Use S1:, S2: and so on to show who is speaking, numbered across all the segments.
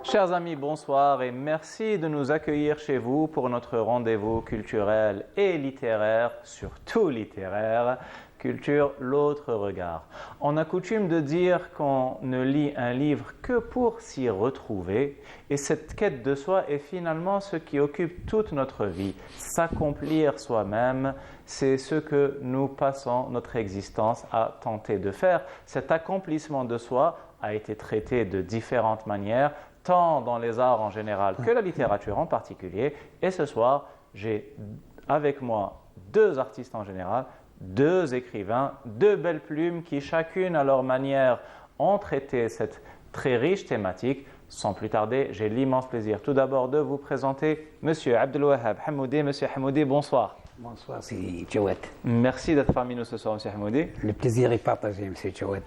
S1: Chers amis, bonsoir et merci de nous accueillir chez vous pour notre rendez-vous culturel et littéraire, surtout littéraire, Culture, l'autre regard. On a coutume de dire qu'on ne lit un livre que pour s'y retrouver et cette quête de soi est finalement ce qui occupe toute notre vie. S'accomplir soi-même, c'est ce que nous passons notre existence à tenter de faire. Cet accomplissement de soi a été traité de différentes manières, tant dans les arts en général que la littérature en particulier. Et ce soir, j'ai avec moi deux artistes en général, deux écrivains, deux belles plumes qui chacune à leur manière ont traité cette très riche thématique. Sans plus tarder, j'ai l'immense plaisir tout d'abord de vous présenter Monsieur Abdelwahab Hamoudi. Monsieur Hamoudi, bonsoir.
S2: Bonsoir, c'est Jawad.
S1: Merci d'être parmi nous ce soir, Monsieur Hamoudi.
S2: Le plaisir est partagé, Monsieur Jawad.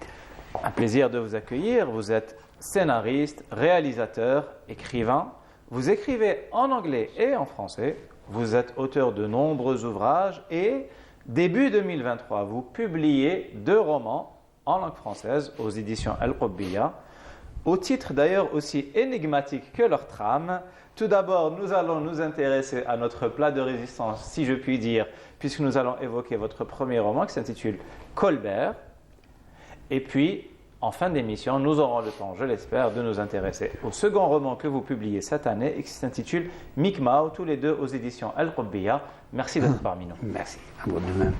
S1: Un plaisir de vous accueillir. Vous êtes scénariste, réalisateur, écrivain. Vous écrivez en anglais et en français. Vous êtes auteur de nombreux ouvrages et début 2023, vous publiez 2 romans en langue française aux éditions Al-Qubbiya, au titre d'ailleurs aussi énigmatique que leur trame. Tout d'abord, nous allons nous intéresser à notre plat de résistance, si je puis dire, puisque nous allons évoquer votre premier roman qui s'intitule Colbert. Et puis, en fin d'émission, nous aurons le temps, je l'espère, de nous intéresser au second roman que vous publiez cette année et qui s'intitule Mikmao, tous les deux aux éditions Al-Qubbiya. Merci d'être parmi nous.
S2: Merci, à vous de même.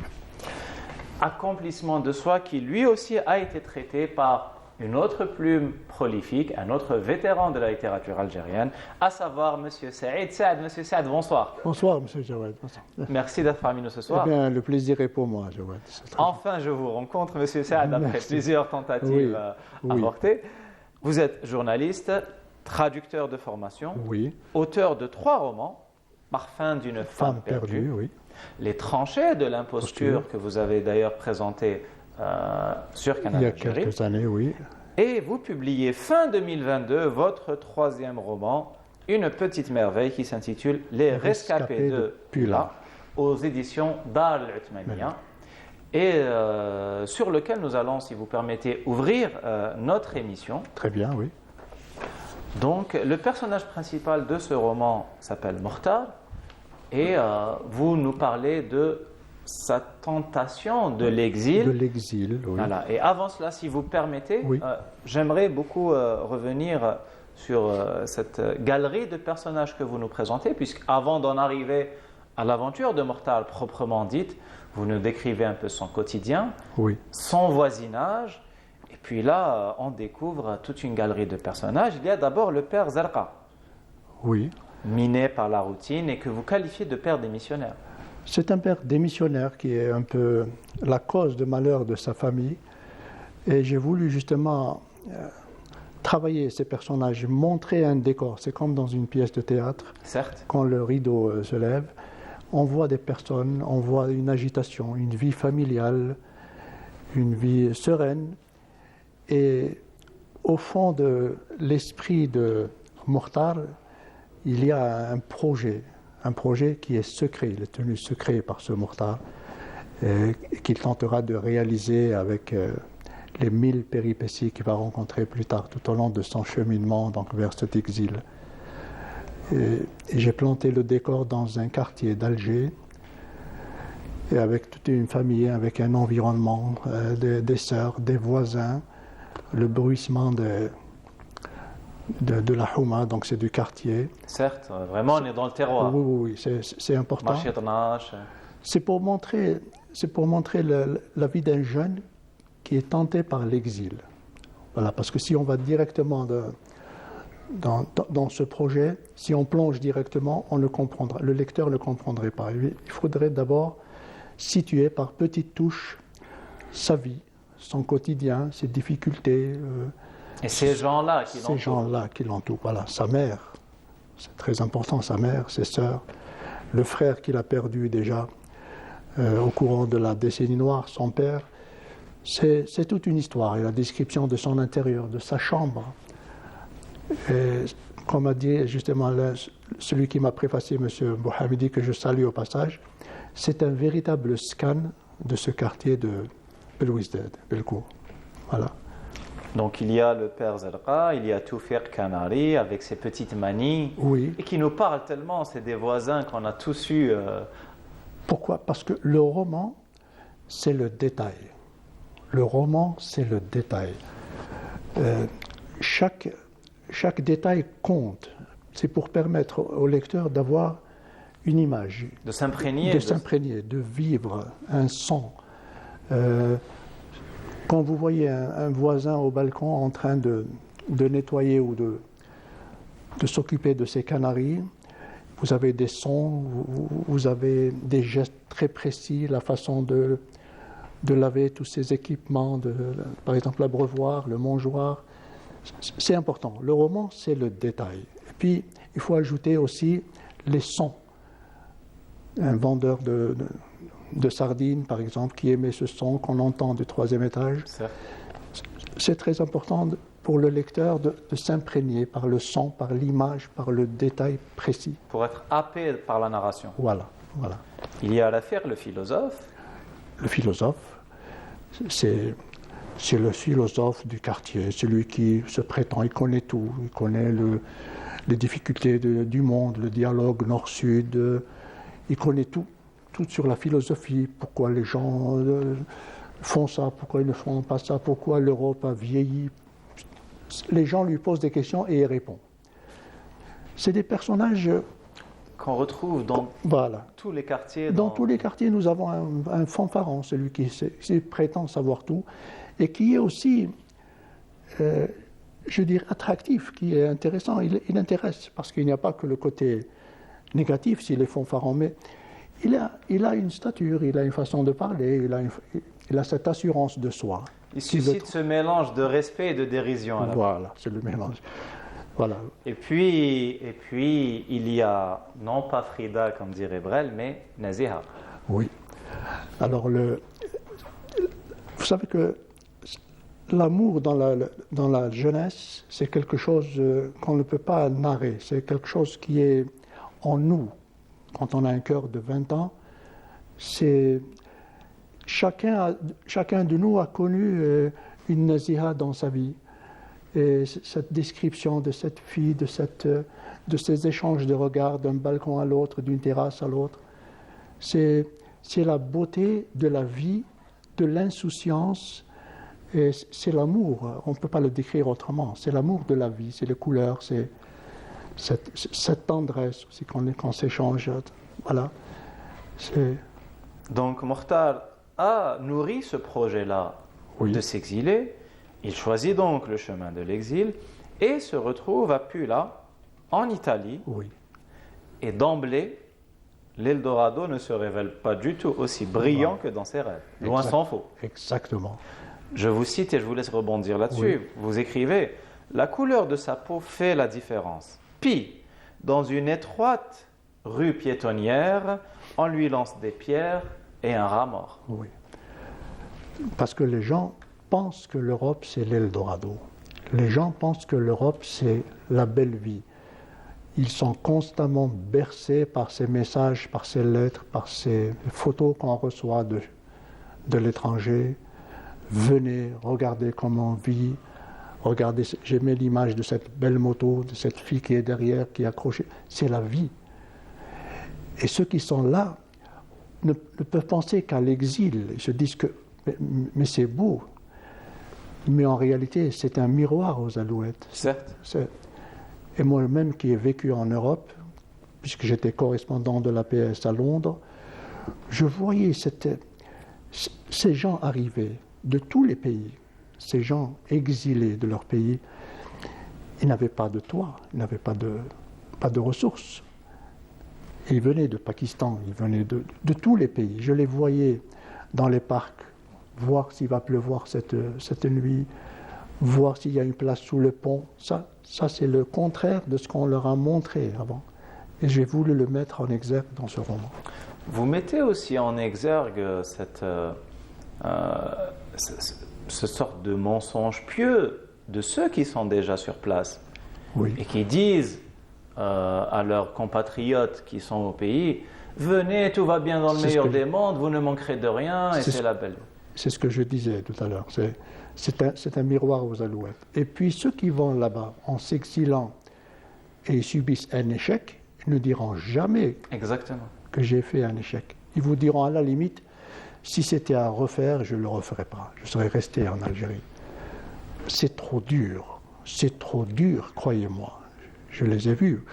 S1: Accomplissement de soi qui lui aussi a été traité par une autre plume prolifique, un autre vétéran de la littérature algérienne, à savoir M. Saïd. Monsieur Saïd, bonsoir.
S3: Bonsoir, M. Jawad. Bonsoir.
S1: Merci d'être parmi nous ce soir.
S3: Eh bien, le plaisir est pour moi, Jawad.
S1: Enfin, je vous rencontre, M. Saïd, après plusieurs tentatives avortées. Vous êtes journaliste, traducteur de formation, auteur de 3 romans, Parfum d'une femme perdue, Les tranchées de l'imposture que vous avez d'ailleurs présenté sur Canal
S3: il y a
S1: Algérie.
S3: quelques années,
S1: Et vous publiez fin 2022 votre 3e roman, Une petite merveille, qui s'intitule Les rescapés de Pula, aux éditions Dar al-Uthmaniya, et sur lequel nous allons, si vous permettez, ouvrir notre émission.
S3: Très bien, oui.
S1: Donc, le personnage principal de ce roman s'appelle Mortar, et vous nous parlez de sa tentation de l'exil.
S3: De l'exil, oui.
S1: Voilà. Et avant cela, si vous permettez, j'aimerais beaucoup revenir sur cette galerie de personnages que vous nous présentez, puisqu'avant d'en arriver à l'aventure de Mortal proprement dite, vous nous décrivez un peu son quotidien, son voisinage, et puis là, on découvre toute une galerie de personnages. Il y a d'abord le père Zarqa, miné par la routine et que vous qualifiez de père démissionnaire.
S3: C'est un père démissionnaire qui est un peu la cause de malheur de sa famille. Et j'ai voulu justement travailler ces personnages, montrer un décor. C'est comme dans une pièce de théâtre.
S1: Certes.
S3: Quand le rideau se lève, on voit des personnes, on voit une agitation, une vie familiale, une vie sereine. Et au fond de l'esprit de Mortar, il y a un projet qui est secret, il est tenu secret par ce Mortar, qu'il tentera de réaliser avec les 1000 péripéties qu'il va rencontrer plus tard tout au long de son cheminement donc, vers cet exil. Et j'ai planté le décor dans un quartier d'Alger, et avec toute une famille, avec un environnement, des sœurs, des voisins, le bruissement de la Houma, donc c'est du quartier.
S1: Certes, vraiment on est dans le terroir.
S3: Oui, c'est important. C'est pour montrer la vie d'un jeune qui est tenté par l'exil. Voilà, parce que si on va directement dans ce projet, si on plonge directement, le lecteur ne comprendrait pas. Il faudrait d'abord situer par petites touches sa vie, son quotidien, ses difficultés.
S1: Et ces gens-là qui l'entourent.
S3: Voilà, sa mère, c'est très important, sa mère, ses sœurs, le frère qu'il a perdu déjà au courant de la décennie noire, son père. C'est toute une histoire, et la description de son intérieur, de sa chambre. Et comme a dit justement celui qui m'a préfacé, M. Bouhamidi, que je salue au passage, c'est un véritable scan de ce quartier de Belwizdad, Belcourt. Voilà.
S1: Donc il y a le père Zerqa, il y a Toufiq Kanari avec ses petites manies,
S3: Oui.
S1: et qui nous parlent tellement, c'est des voisins qu'on a tous eu.
S3: Pourquoi? Parce que le roman, c'est le détail. Le roman, c'est le détail. Chaque détail compte. C'est pour permettre au lecteur d'avoir une image.
S1: De s'imprégner.
S3: De s'imprégner, de vivre un son. Quand vous voyez un voisin au balcon en train de nettoyer ou de s'occuper de ses canaris, vous avez des sons, vous avez des gestes très précis, la façon de laver tous ces équipements, par exemple l'abreuvoir, le mangeoire. C'est important. Le roman, c'est le détail. Et puis, il faut ajouter aussi les sons. Un vendeur de sardines, par exemple, qui émet ce son qu'on entend du 3e étage. C'est très important pour le lecteur de s'imprégner par le son, par l'image, par le détail précis.
S1: Pour être happé par la narration.
S3: Voilà.
S1: Il y a l'affaire le philosophe.
S3: Le philosophe, c'est le philosophe du quartier, celui qui se prétend, il connaît tout, il connaît les difficultés du monde, le dialogue nord-sud, il connaît tout sur la philosophie, pourquoi les gens font ça, pourquoi ils ne font pas ça, pourquoi l'Europe a vieilli. Les gens lui posent des questions et il répond. C'est des personnages
S1: qu'on retrouve dans tous les quartiers.
S3: Dans tous les quartiers, nous avons un fanfaron, celui qui prétend savoir tout, et qui est aussi, je dirais, attractif, qui est intéressant. Il intéresse, parce qu'il n'y a pas que le côté négatif s'il est fanfaron, mais il a une stature, il a une façon de parler, il a cette assurance de soi.
S1: Il suscite ce mélange de respect et de dérision.
S3: Voilà, c'est le mélange. Voilà.
S1: Et puis, il y a, non pas Frida, comme dirait Brel, mais Naziha.
S3: Oui. Alors, vous savez que l'amour dans la jeunesse, c'est quelque chose qu'on ne peut pas narrer. C'est quelque chose qui est en nous. Quand on a un cœur de 20 ans, chacun de nous a connu une Naziha dans sa vie. Et cette description de cette fille, de ces échanges de regards d'un balcon à l'autre, d'une terrasse à l'autre, c'est la beauté de la vie, de l'insouciance, et c'est l'amour. On ne peut pas le décrire autrement. C'est l'amour de la vie, c'est les couleurs, c'est cette tendresse aussi qu'on s'échange. Voilà.
S1: Donc Mokhtar a nourri ce projet-là de s'exiler. Il choisit donc le chemin de l'exil et se retrouve à Pula, en Italie.
S3: Oui.
S1: Et d'emblée, l'Eldorado ne se révèle pas du tout aussi brillant que dans ses rêves. Loin s'en faut.
S3: Exactement.
S1: Je vous cite et je vous laisse rebondir là-dessus.
S3: Oui.
S1: Vous écrivez « La couleur de sa peau fait la différence. Puis, dans une étroite rue piétonnière, on lui lance des pierres et un rat mort. »
S3: Oui. Parce que les gens pensent que l'Europe, c'est l'Eldorado. Les gens pensent que l'Europe, c'est la belle vie. Ils sont constamment bercés par ces messages, par ces lettres, par ces photos qu'on reçoit de l'étranger. Venez, regardez comment on vit. Regardez, j'ai mis l'image de cette belle moto, de cette fille qui est derrière, qui est accrochée. C'est la vie. Et ceux qui sont là ne peuvent penser qu'à l'exil. Ils se disent que, mais c'est beau. Mais en réalité, c'est un miroir aux Alouettes.
S1: Certes.
S3: Et moi-même qui ai vécu en Europe, puisque j'étais correspondant de l'APS à Londres, je voyais ces gens arriver de tous les pays, ces gens exilés de leur pays. Ils n'avaient pas de toit, ils n'avaient pas de ressources. Et ils venaient de Pakistan, ils venaient de tous les pays. Je les voyais dans les parcs, voir s'il va pleuvoir cette nuit, voir s'il y a une place sous le pont. Ça c'est le contraire de ce qu'on leur a montré avant. Et j'ai voulu le mettre en exergue dans ce roman.
S1: Vous mettez aussi en exergue ce sorte de mensonge pieux de ceux qui sont déjà sur place et qui disent à leurs compatriotes qui sont au pays « Venez, tout va bien dans le meilleur des mondes, vous ne manquerez de rien et c'est la belle. »
S3: c'est ce que je disais tout à l'heure. C'est un miroir aux alouettes. Et puis ceux qui vont là-bas en s'exilant et subissent un échec ne diront jamais
S1: Exactement.
S3: que j'ai fait un échec. Ils vous diront à la limite, si c'était à refaire, je ne le referais pas. Je serais resté en Algérie. C'est trop dur, croyez-moi. Je les ai vus.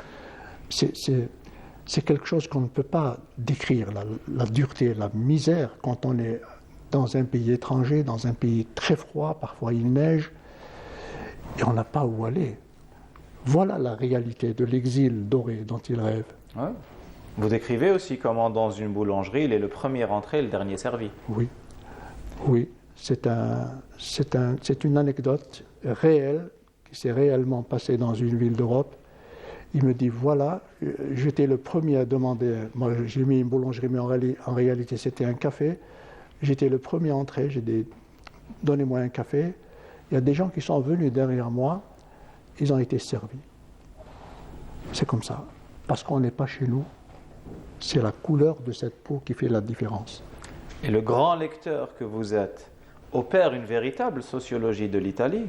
S3: C'est quelque chose qu'on ne peut pas décrire, la dureté, la misère quand on est dans un pays étranger, dans un pays très froid, parfois il neige, et on n'a pas où aller. Voilà la réalité de l'exil doré dont il rêve.
S1: Ouais. Vous décrivez aussi comment dans une boulangerie, il est le premier entré et le dernier servi.
S3: Oui, oui, c'est une anecdote réelle qui s'est réellement passée dans une ville d'Europe. Il me dit, voilà, j'étais le premier à demander, moi j'ai mis une boulangerie, mais en réalité c'était un café. J'étais le premier à entrer, j'ai dit, donnez-moi un café. Il y a des gens qui sont venus derrière moi, ils ont été servis. C'est comme ça, parce qu'on n'est pas chez nous. C'est la couleur de cette peau qui fait la différence.
S1: Et le grand lecteur que vous êtes opère une véritable sociologie de l'Italie,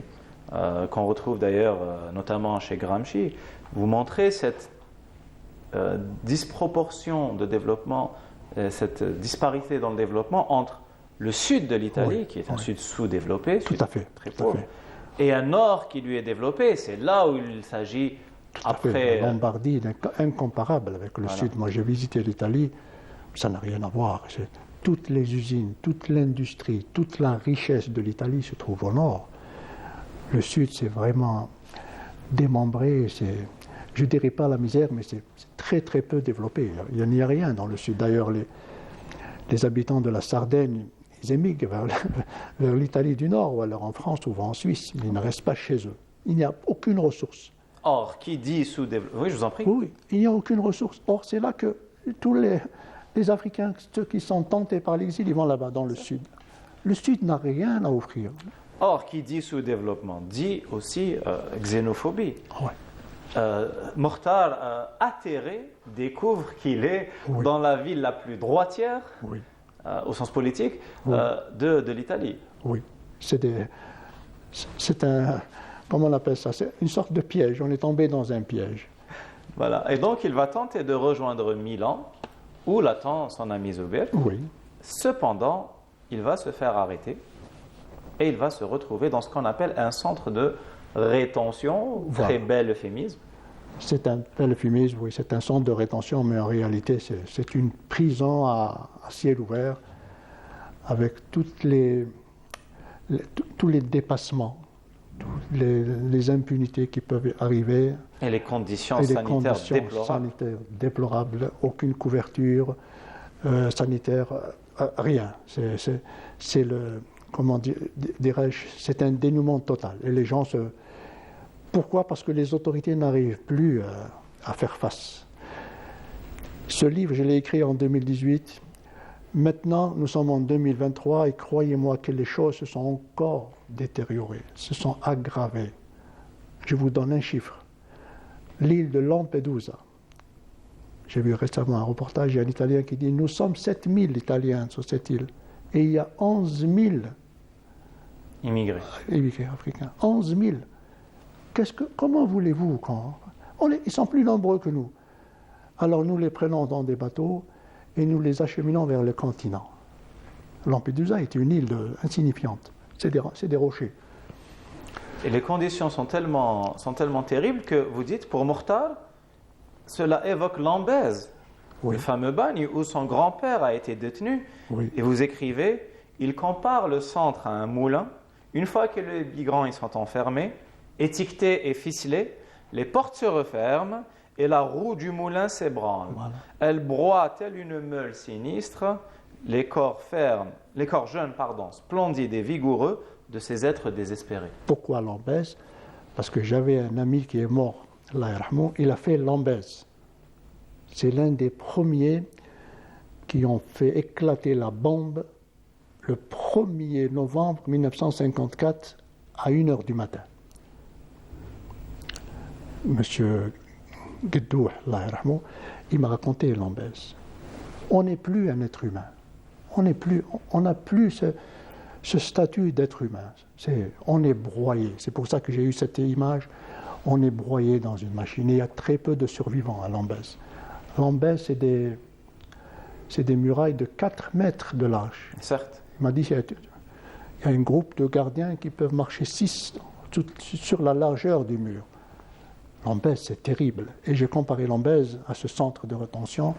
S1: qu'on retrouve d'ailleurs notamment chez Gramsci. Vous montrez cette disproportion de développement, cette disparité dans le développement entre le sud de l'Italie,
S3: Oui,
S1: qui est un
S3: oui.
S1: sud sous-développé,
S3: Tout à fait,
S1: très
S3: tout à
S1: pauvre,
S3: fait.
S1: et un nord qui lui est développé. C'est là où il s'agit après.
S3: La Lombardie est incomparable avec le
S1: Voilà.
S3: sud. Moi, j'ai visité l'Italie, ça n'a rien à voir. Toutes les usines, toute l'industrie, toute la richesse de l'Italie se trouve au nord. Le sud, c'est vraiment démembré. Je ne dirais pas la misère, mais c'est très très peu développé. Il n'y a rien dans le sud. D'ailleurs, les habitants de la Sardaigne, ils émigrent vers l'Italie du Nord, ou alors en France ou en Suisse. Ils ne restent pas chez eux. Il n'y a aucune ressource.
S1: Or, qui dit sous-développé. Oui, je vous en prie.
S3: Oui, il n'y a aucune ressource. Or, c'est là que tous les Africains, ceux qui sont tentés par l'exil, ils vont là-bas, dans le sud. Le sud n'a rien à offrir.
S1: Or, qui dit sous-développement dit aussi xénophobie.
S3: Ouais.
S1: Mokhtar, atterré, découvre qu'il est
S3: Oui.
S1: dans la ville la plus droitière,
S3: Oui,
S1: au sens politique,
S3: Oui.
S1: de l'Italie.
S3: oui. C'est un... Comment on appelle ça? C'est une sorte de piège. On est tombé dans un piège.
S1: Voilà. Et donc, il va tenter de rejoindre Milan, où l'attend son ami Zubair.
S3: Oui,
S1: Cependant, il va se faire arrêter et il va se retrouver dans ce qu'on appelle un centre de rétention,
S3: Voilà.
S1: très bel euphémisme.
S3: c'est un bel euphémisme, oui, c'est un centre de rétention, mais en réalité, c'est une prison à ciel ouvert avec tous les dépassements, toutes les impunités qui peuvent arriver.
S1: Et les conditions
S3: Et des
S1: sanitaires
S3: conditions
S1: déplorables.
S3: sanitaires déplorables, aucune couverture sanitaire, rien. C'est le, comment dirais-je, c'est un dénouement total. Et les gens se... Pourquoi? Parce que les autorités n'arrivent plus à faire face. Ce livre, je l'ai écrit en 2018. Maintenant, nous sommes en 2023 et croyez-moi que les choses se sont encore détériorées, se sont aggravées. Je vous donne un chiffre. L'île de Lampedusa. J'ai vu récemment un reportage, il y a un Italien qui dit « Nous sommes 7000 Italiens sur cette île et il y a 11 000
S1: Immigrés.
S3: immigrés africains. 11 000. Comment voulez-vous ils sont plus nombreux que nous. Alors nous les prenons dans des bateaux et nous les acheminons vers le continent. Lampedusa est une île insignifiante. C'est des rochers.
S1: Et les conditions sont tellement terribles que vous dites, pour Mokhtar, cela évoque l'Ambèze,
S3: Oui.
S1: le fameux bagne où son grand-père a été détenu.
S3: Oui.
S1: Et vous écrivez, il compare le centre à un moulin. Une fois que les migrants y sont enfermés, étiquetés et ficelés, les portes se referment et la roue du moulin s'ébranle.
S3: Voilà.
S1: Elle broie telle une meule sinistre les corps jeunes, splendides et vigoureux de ces êtres désespérés.
S3: Pourquoi l'Ambèze? Parce que j'avais un ami qui est mort, Allah yarhamou, il a fait l'Ambèze. C'est l'un des premiers qui ont fait éclater la bombe le 1er novembre 1954 à 1h du matin. Monsieur Gueddou, Allah yarhamou, il m'a raconté l'Ambèze. On n'est plus un être humain. On n'a plus ce statut d'être humain. On est broyé. C'est pour ça que j'ai eu cette image. On est broyé dans une machine. Il y a très peu de survivants à Lambèze. Lambèze, c'est des murailles de 4 mètres de large.
S1: Certes.
S3: Il m'a dit qu'il y a un groupe de gardiens qui peuvent marcher 6 sur la largeur du mur. Lambèze, c'est terrible. Et j'ai comparé Lambèze à ce centre de rétention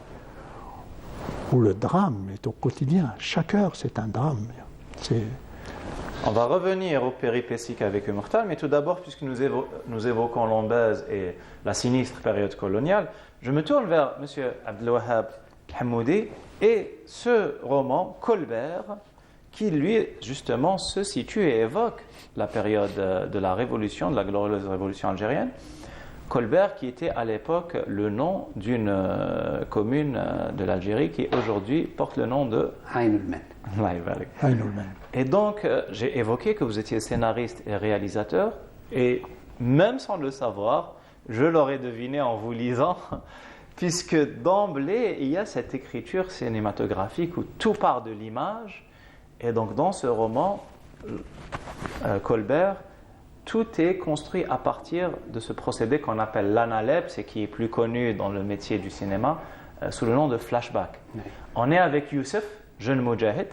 S3: où le drame est au quotidien. Chaque heure, c'est un drame.
S1: On va revenir aux péripéties avec Mukhtar, mais tout d'abord, puisque nous évoquons Lambèze et la sinistre période coloniale, je me tourne vers M. Abdelwahab Hamoudi et ce roman, Colbert, qui lui, justement, se situe et évoque la période de la révolution, de la glorieuse révolution algérienne. Colbert, qui était à l'époque le nom d'une commune de l'Algérie qui aujourd'hui porte le nom de
S2: Ain al-Man.
S1: Et donc, j'ai évoqué que vous étiez scénariste et réalisateur, et même sans le savoir, je l'aurais deviné en vous lisant, puisque d'emblée, il y a cette écriture cinématographique où tout part de l'image, et donc dans ce roman, Colbert, tout est construit à partir de ce procédé qu'on appelle l'analepse et qui est plus connu dans le métier du cinéma sous le nom de flashback. Oui. On est avec Youssef, jeune moudjahid,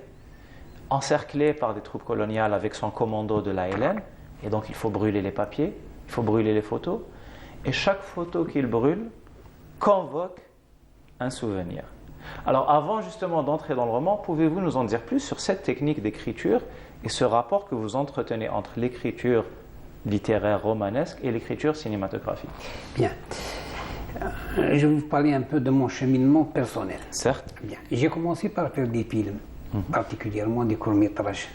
S1: encerclé par des troupes coloniales avec son commando de la LN, et donc il faut brûler les papiers, il faut brûler les photos, et chaque photo qu'il brûle convoque un souvenir. Alors avant justement d'entrer dans le roman, pouvez-vous nous en dire plus sur cette technique d'écriture et ce rapport que vous entretenez entre l'écriture littéraire romanesque et l'écriture cinématographique?
S2: Bien. Je vais vous parler un peu de mon cheminement personnel.
S1: Certes.
S2: Bien. J'ai commencé par faire des films, particulièrement des courts-métrages.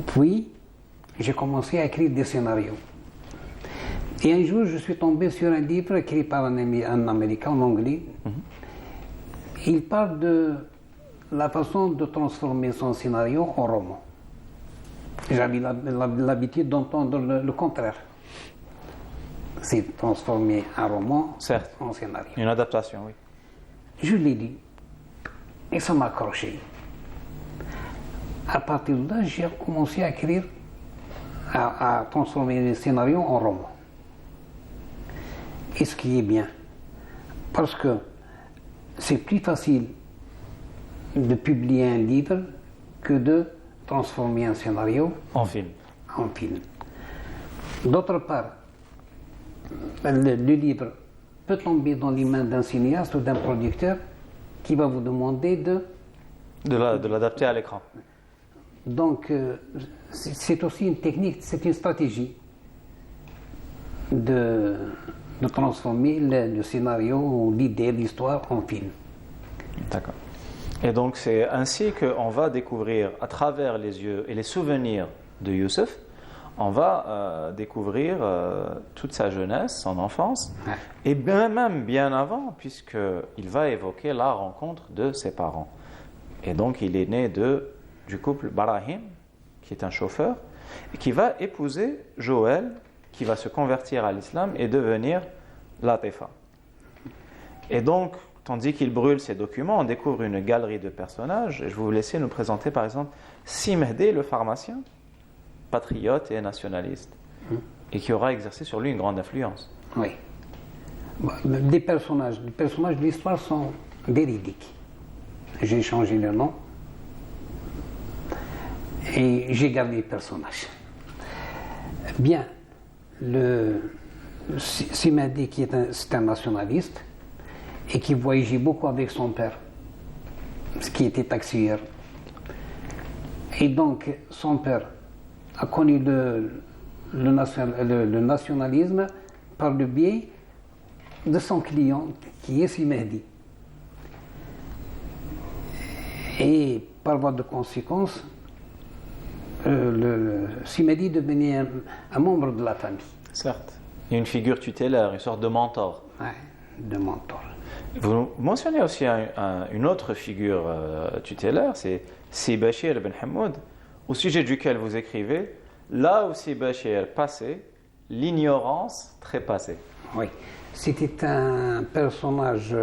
S2: Puis, j'ai commencé à écrire des scénarios. Et un jour, je suis tombé sur un livre écrit par un Américain, en anglais. Il parle de la façon de transformer son scénario en roman. J'avais l'habitude d'entendre le contraire. C'est transformer un roman en scénario.
S1: Une adaptation, oui.
S2: Je l'ai lu et ça m'a accroché. À partir de là, j'ai commencé à écrire, à transformer les scénarios en roman. Et ce qui est bien, parce que c'est plus facile de publier un livre que de transformer un scénario
S1: en film.
S2: D'autre part, le livre peut tomber dans les mains d'un cinéaste ou d'un producteur qui va vous demander de
S1: l'adapter à l'écran.
S2: Donc, c'est aussi une technique, c'est une stratégie de transformer le scénario ou l'idée, l'histoire en film.
S1: D'accord. Et donc c'est ainsi qu'on va découvrir à travers les yeux et les souvenirs de Youssef, on va découvrir toute sa jeunesse, son enfance, et même bien avant, puisqu'il va évoquer la rencontre de ses parents. Et donc il est né du couple Barahim, qui est un chauffeur, et qui va épouser Joël, qui va se convertir à l'islam et devenir Latifa. Et donc, tandis qu'il brûle ces documents, on découvre une galerie de personnages. Et je vais vous laisser nous présenter par exemple Si Mehdi, le pharmacien, patriote et nationaliste, et qui aura exercé sur lui une grande influence.
S2: Oui. Les personnages de l'histoire sont véridiques. J'ai changé le nom et j'ai gardé les personnages. Bien, Si Mehdi, c'est un nationaliste, et qui voyageait beaucoup avec son père, qui était taxieur. Et donc, son père a connu le nationalisme par le biais de son client, qui est Si Mehdi. Et par voie de conséquence, Si Mehdi devenait un membre de la famille.
S1: Certes. Il y a une figure tutélaire, une sorte de mentor.
S2: Oui, de mentor.
S1: Vous mentionnez aussi une autre figure tutélaire, c'est Si Bachir Ben Hamoud, au sujet duquel vous écrivez « Là où Si Bachir passait, l'ignorance trépassait ».
S2: Oui, c'était un personnage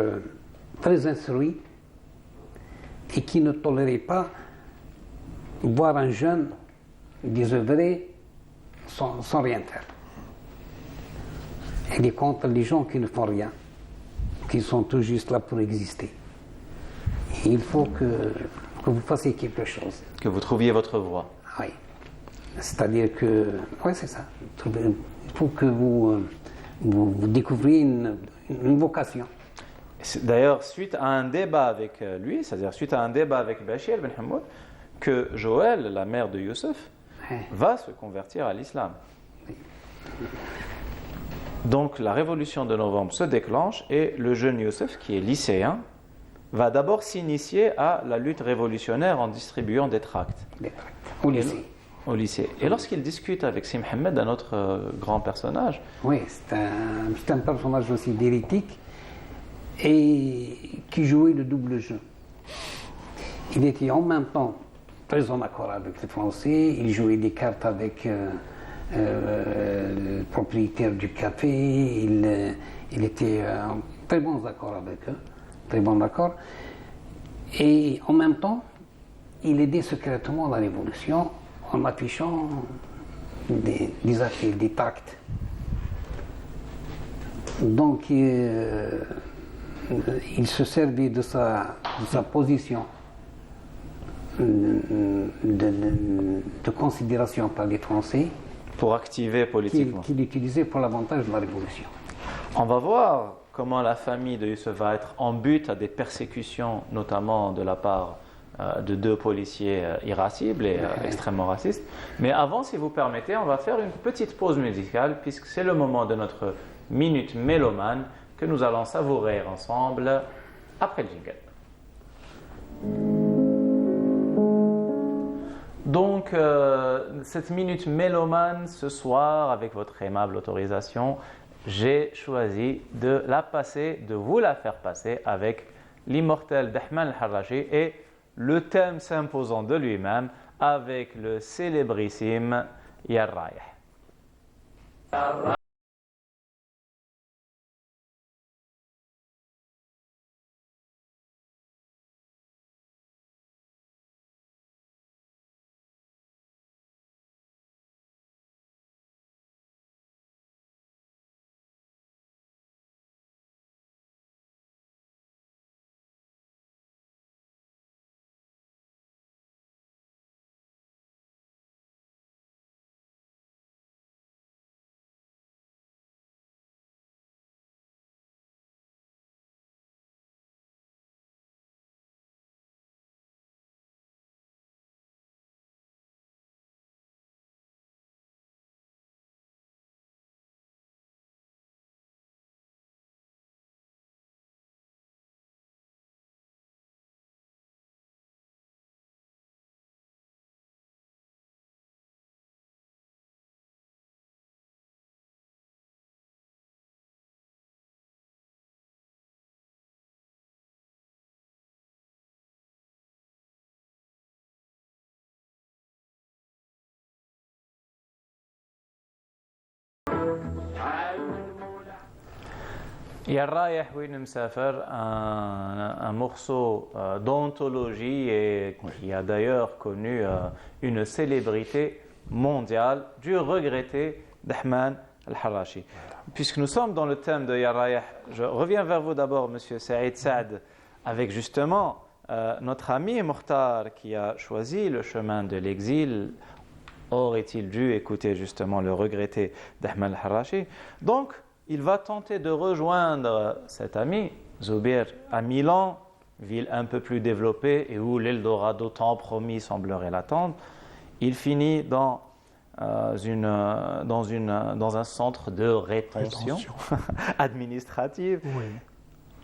S2: très instruit et qui ne tolérait pas voir un jeune désœuvré sans rien faire. Il est contre les gens qui ne font rien, qui sont tout juste là pour exister. Il faut que vous fassiez quelque chose.
S1: Que vous trouviez votre voie.
S2: Oui. C'est-à-dire que, oui, c'est ça. Il faut que vous découvriez une vocation.
S1: D'ailleurs, suite à un débat avec lui, c'est-à-dire suite à un débat avec Bachir Ben Hamoud, que Joël, la mère de Youssef, va se convertir à l'islam. Donc la révolution de novembre se déclenche et le jeune Youssef, qui est lycéen, va d'abord s'initier à la lutte révolutionnaire en distribuant des tracts.
S2: Au lycée.
S1: Au lycée. Et lorsqu'il discute avec Si Mohamed, un autre grand personnage.
S2: Oui, c'est un personnage aussi d'hérétique et qui jouait le double jeu. Il était en même temps très en accord avec les Français, il jouait des cartes avec le propriétaire du café, il était en très bons accords avec eux, très bon accord. Et en même temps, il aidait secrètement la révolution en affichant des affiches, des tracts. Donc, il se servait de sa position de considération par les Français
S1: pour activer politiquement.
S2: Qu'il utilisait pour l'avantage de la révolution.
S1: On va voir comment la famille de Youssef va être en but à des persécutions, notamment de la part de deux policiers irascibles et extrêmement racistes. Mais avant, si vous permettez, on va faire une petite pause musicale, puisque c'est le moment de notre minute mélomane que nous allons savourer ensemble après le jingle. Donc, cette minute mélomane ce soir, avec votre aimable autorisation, j'ai choisi de vous la faire passer avec l'immortel Dahman al-Harrachi et le thème s'imposant de lui-même avec le célébrissime Ya Rayah. Ya Rayah Win Msafer, un morceau d'anthologie et qui a d'ailleurs connu une célébrité mondiale du regretté Dahman al-Harrachi. Puisque nous sommes dans le thème de Ya Rayah, je reviens vers vous d'abord, monsieur Saïd Saad, avec justement notre ami Mokhtar qui a choisi le chemin de l'exil. Aurait-il dû écouter justement le regretté Dahman al-Harrachi? Donc, il va tenter de rejoindre cet ami, Zoubir, à Milan, ville un peu plus développée et où l'Eldorado tant promis semblerait l'attendre. Il finit dans un centre de rétention. Administrative. Oui.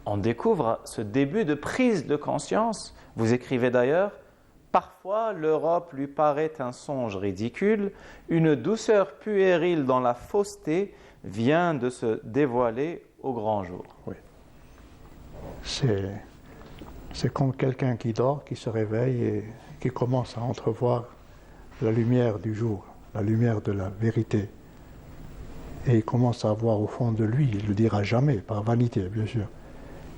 S1: On découvre ce début de prise de conscience. Vous écrivez d'ailleurs, parfois l'Europe lui paraît un songe ridicule, une douceur puérile dans la fausseté vient de se dévoiler au grand jour.
S3: Oui. C'est comme quelqu'un qui dort, qui se réveille et qui commence à entrevoir la lumière du jour, la lumière de la vérité. Et il commence à voir au fond de lui, il ne le dira jamais, par vanité bien sûr,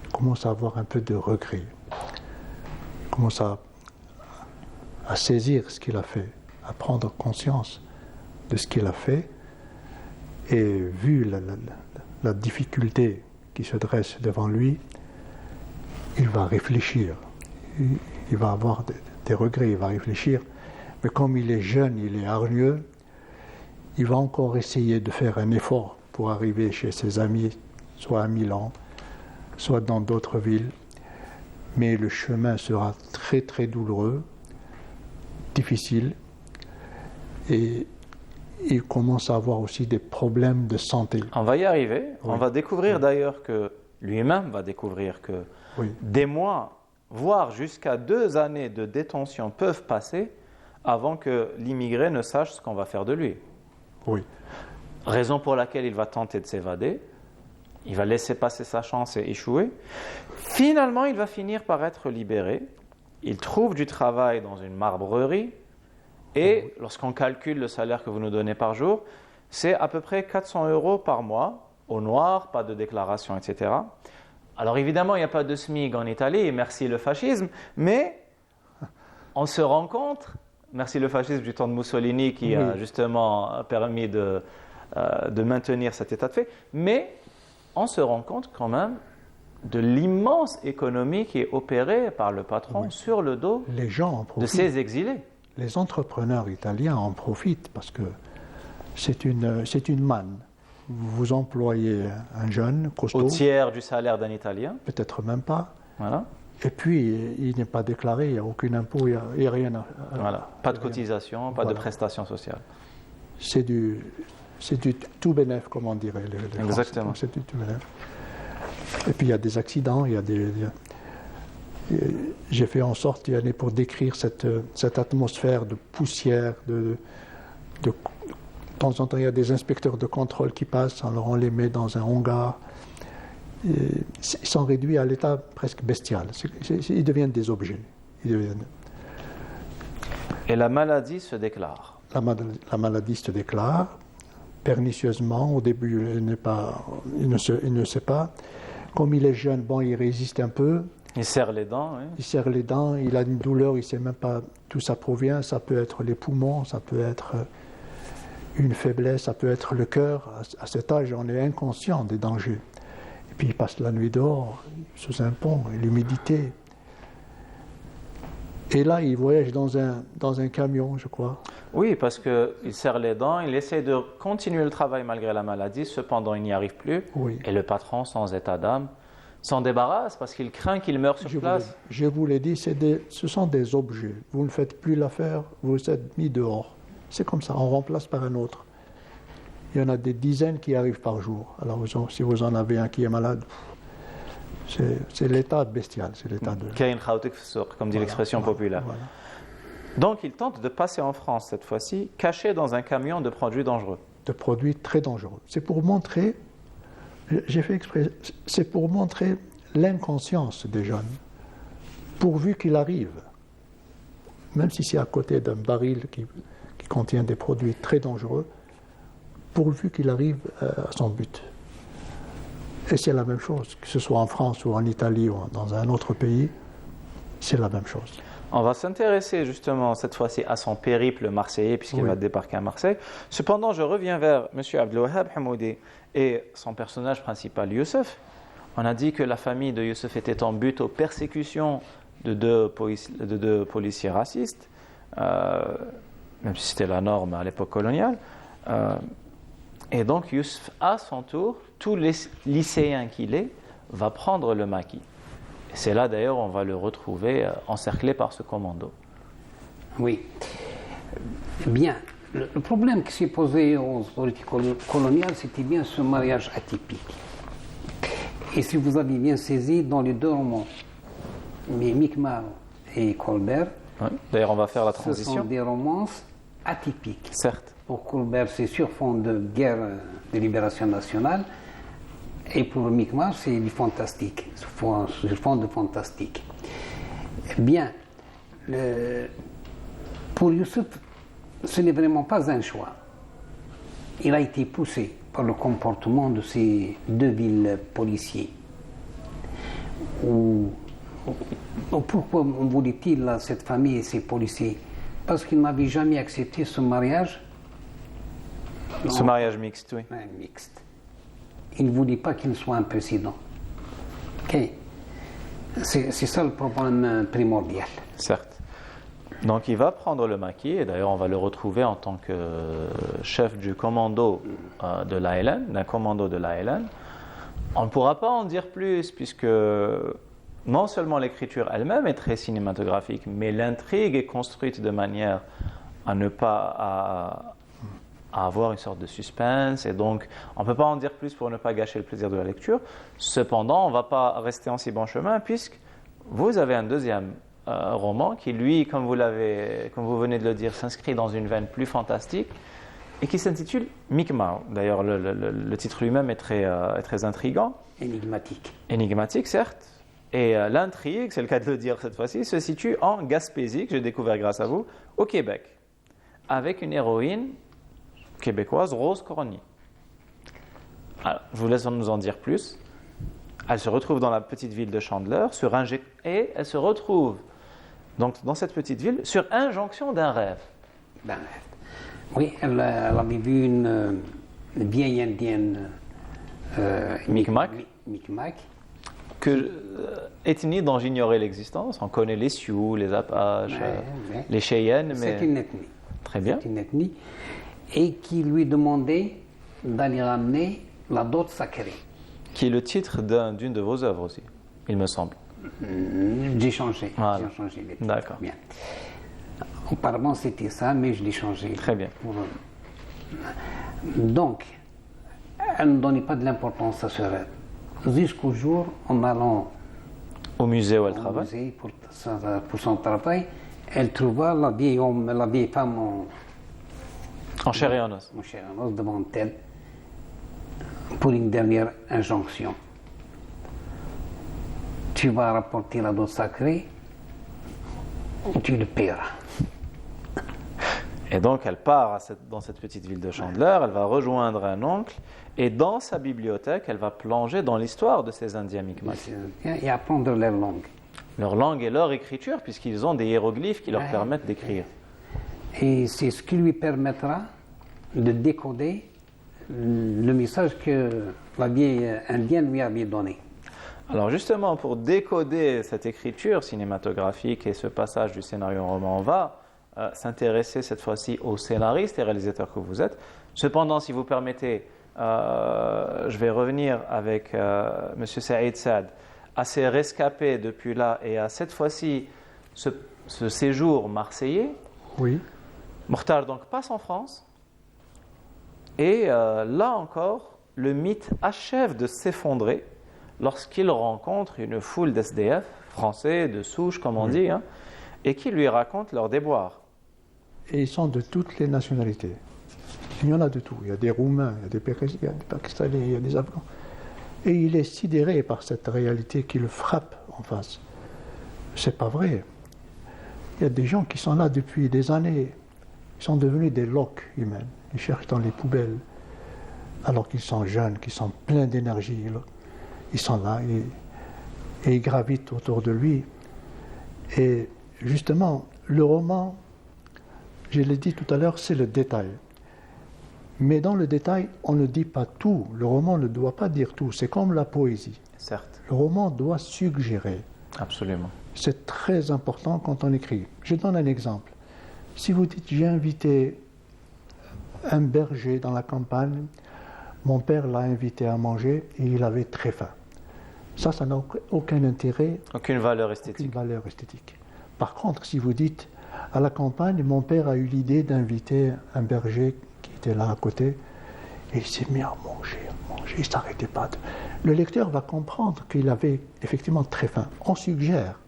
S3: il commence à avoir un peu de regret. Il commence à à saisir ce qu'il a fait, à prendre conscience de ce qu'il a fait. Et vu la difficulté qui se dresse devant lui, il va réfléchir. Il va avoir des regrets, il va réfléchir. Mais comme il est jeune, il est hargneux, il va encore essayer de faire un effort pour arriver chez ses amis, soit à Milan, soit dans d'autres villes. Mais le chemin sera très très douloureux, difficile, et il commence à avoir aussi des problèmes de santé.
S1: On va y arriver.
S3: Oui.
S1: On va découvrir d'ailleurs que lui-même va découvrir que
S3: Oui.
S1: des mois, voire jusqu'à 2 années de détention peuvent passer avant que l'immigré ne sache ce qu'on va faire de lui.
S3: Oui.
S1: Raison pour laquelle il va tenter de s'évader. Il va laisser passer sa chance et échouer. Finalement, il va finir par être libéré. Il trouve du travail dans une marbrerie. Et lorsqu'on calcule le salaire que vous nous donnez par jour, c'est à peu près 400 € par mois, au noir, pas de déclaration, etc. Alors évidemment, il n'y a pas de SMIC en Italie, merci le fascisme, mais on se rend compte, merci le fascisme du temps de Mussolini qui a justement permis de maintenir cet état de fait, mais on se rend compte quand même de l'immense économie qui est opérée par le patron sur le dos
S3: Les gens en
S1: de
S3: profitent.
S1: ces exilés.
S3: Les entrepreneurs italiens en profitent parce que c'est une manne. Vous employez un jeune
S1: Au
S3: costaud,
S1: tiers du salaire d'un Italien.
S3: peut-être même pas,
S1: Voilà.
S3: et puis il n'est pas déclaré, il n'y a aucun impôt, il n'y a rien.
S1: Voilà. Pas de cotisation, pas de
S3: Voilà.
S1: prestations sociales.
S3: C'est du tout bénef, comme on dirait les Français.
S1: Exactement.
S3: Donc, c'est du tout bénef. Et puis il y a des accidents, j'ai fait en sorte d'y aller pour décrire cette atmosphère de poussière, de temps en temps, il y a des inspecteurs de contrôle qui passent, alors on les met dans un hangar. Ils sont réduits à l'état presque bestial. Ils deviennent des objets.
S1: Et la maladie se déclare.
S3: La maladie se déclare pernicieusement. Au début, il ne sait pas. Comme il est jeune, bon, il résiste un peu.
S1: Il serre les dents. Oui.
S3: Il serre les dents, il a une douleur, il ne sait même pas d'où ça provient. Ça peut être les poumons, ça peut être une faiblesse, ça peut être le cœur. À cet âge, on est inconscient des dangers. Et puis il passe la nuit dehors, sous un pont, et l'humidité. Et là, il voyage dans un camion, je crois.
S1: Oui, parce qu'il serre les dents, il essaie de continuer le travail malgré la maladie, cependant il n'y arrive plus.
S3: Oui.
S1: Et le patron, sans état d'âme, s'en débarrasse parce qu'il craint qu'il meure sur place.
S3: Je vous l'ai dit, ce sont des objets. Vous ne faites plus l'affaire, vous êtes mis dehors. C'est comme ça, on remplace par un autre. Il y en a des dizaines qui arrivent par jour. Alors si vous en avez un qui est malade, c'est l'état bestial, c'est l'état de...
S1: Kain khawtik fi souq, comme dit l'expression populaire.
S3: Voilà.
S1: Donc il tente de passer en France cette fois-ci, caché dans un camion de produits dangereux.
S3: De produits très dangereux. C'est pour montrer, j'ai fait exprès, c'est pour montrer l'inconscience des jeunes, pourvu qu'il arrive, même si c'est à côté d'un baril qui contient des produits très dangereux, pourvu qu'il arrive à son but. Et c'est la même chose, que ce soit en France ou en Italie ou dans un autre pays, c'est la même chose.
S1: On va s'intéresser justement cette fois-ci à son périple marseillais puisqu'il va débarquer à Marseille. Cependant, je reviens vers M. Abdelwahab Hamoudi et son personnage principal, Youssef. On a dit que la famille de Youssef était en but aux persécutions de deux policiers racistes, même si c'était la norme à l'époque coloniale. Et donc Youssef, à son tour, tout lycéen qu'il est, va prendre le maquis. C'est là d'ailleurs on va le retrouver encerclé par ce commando.
S2: Oui. Bien. Le problème qui s'est posé aux autorités coloniales, c'était bien ce mariage atypique. Et si vous avez bien saisi, dans les deux romans, Micmac et Colbert,
S1: Oui. D'ailleurs on va faire la
S2: ce
S1: transition.
S2: sont des romances atypiques.
S1: Certes.
S2: Pour Colbert, c'est sur fond de guerre de libération nationale. Et pour Micmac, c'est du fantastique, sur fond de fantastique. Bien, pour Youssef, ce n'est vraiment pas un choix. Il a été poussé par le comportement de ces deux villes policiers. Pourquoi voulait-il, cette famille et ces policiers, parce qu'il n'avait jamais accepté ce mariage.
S1: Ce mariage mixte, oui.
S2: Ouais, mixte. Il ne voulait pas qu'il soit un président. Ok. C'est ça le problème primordial.
S1: Certes. Donc il va prendre le maquis, et d'ailleurs on va le retrouver en tant que chef du commando de l'ALN, d'un commando de l'ALN. On ne pourra pas en dire plus, puisque non seulement l'écriture elle-même est très cinématographique, mais l'intrigue est construite de manière à ne pas à avoir une sorte de suspense, et donc on ne peut pas en dire plus pour ne pas gâcher le plaisir de la lecture. Cependant, on ne va pas rester en si bon chemin, puisque vous avez un deuxième roman qui, lui, comme vous venez de le dire, s'inscrit dans une veine plus fantastique et qui s'intitule Mi'kmaq. D'ailleurs, le titre lui-même est très intriguant.
S2: Énigmatique.
S1: Énigmatique, certes. Et l'intrigue, c'est le cas de le dire cette fois-ci, se situe en Gaspésie, que j'ai découvert grâce à vous, au Québec, avec une héroïne québécoise, Rose Corny. Alors, je vous laisse nous en dire plus. Elle se retrouve dans la petite ville de Chandler et elle se retrouve donc dans cette petite ville sur injonction d'un rêve.
S2: D'un rêve. Oui, elle avait vu une vieille indienne
S1: Mi'kmaq,
S2: que
S1: ethnie dont j'ignorais l'existence. On connaît les Sioux, les Apaches, les Cheyennes, mais
S2: c'est une ethnie.
S1: Très bien.
S2: C'est une ethnie, et qui lui demandait d'aller ramener la dot sacrée.
S1: Qui est le titre d'une de vos œuvres aussi, il me semble.
S2: J'ai changé.
S1: Voilà.
S2: J'ai changé les titres.
S1: D'accord.
S2: Bien. Auparavant, c'était ça, mais je l'ai changé.
S1: Très bien.
S2: Donc, elle ne donnait pas de l'importance à ce rêve. Jusqu'au jour, en allant
S1: au musée où elle
S2: au
S1: travaille,
S2: musée pour son travail, elle trouva la vieille femme
S1: en chair et en os.
S2: Devant elle, pour une dernière injonction. Tu vas rapporter la dot sacrée ou tu le paieras.
S1: Et donc elle part dans cette petite ville de Chandler, elle va rejoindre un oncle, et dans sa bibliothèque, elle va plonger dans l'histoire de ces Indiens Mi'kmaq.
S2: Et apprendre leur langue.
S1: Leur langue et leur écriture, puisqu'ils ont des hiéroglyphes qui leur permettent d'écrire.
S2: Et c'est ce qui lui permettra de décoder le message que la vieille indienne lui avait donné.
S1: Alors justement, pour décoder cette écriture cinématographique et ce passage du scénario au roman, on va s'intéresser cette fois-ci aux scénaristes et réalisateurs que vous êtes. Cependant, si vous permettez, je vais revenir avec M. Saïd Saad à ces rescapés depuis là et à cette fois-ci ce séjour marseillais.
S3: Oui.
S1: Mokhtar donc passe en France et là encore, le mythe achève de s'effondrer lorsqu'il rencontre une foule d'SDF, français, de souche comme on dit, et qui lui racontent leurs déboires.
S3: Et ils sont de toutes les nationalités. Il y en a de tout. Il y a des Roumains, il y a des Pakistanais, il y a des Afghans. Et il est sidéré par cette réalité qui le frappe en face. C'est pas vrai. Il y a des gens qui sont là depuis des années. Ils sont devenus des loques humaines. Ils cherchent dans les poubelles. Alors qu'ils sont jeunes, qu'ils sont pleins d'énergie. Ils sont là et ils gravitent autour de lui. Et justement, le roman, je l'ai dit tout à l'heure, c'est le détail. Mais dans le détail, on ne dit pas tout. Le roman ne doit pas dire tout. C'est comme la poésie.
S1: Certes.
S3: Le roman doit suggérer.
S1: Absolument.
S3: C'est très important quand on écrit. Je donne un exemple. Si vous dites, j'ai invité un berger dans la campagne, mon père l'a invité à manger et il avait très faim. Ça n'a aucun intérêt.
S1: Aucune valeur esthétique.
S3: Aucune valeur esthétique. Par contre, si vous dites, à la campagne, mon père a eu l'idée d'inviter un berger qui était là à côté, et il s'est mis à manger, il ne s'arrêtait pas. Le lecteur va comprendre qu'il avait effectivement très faim. On suggère.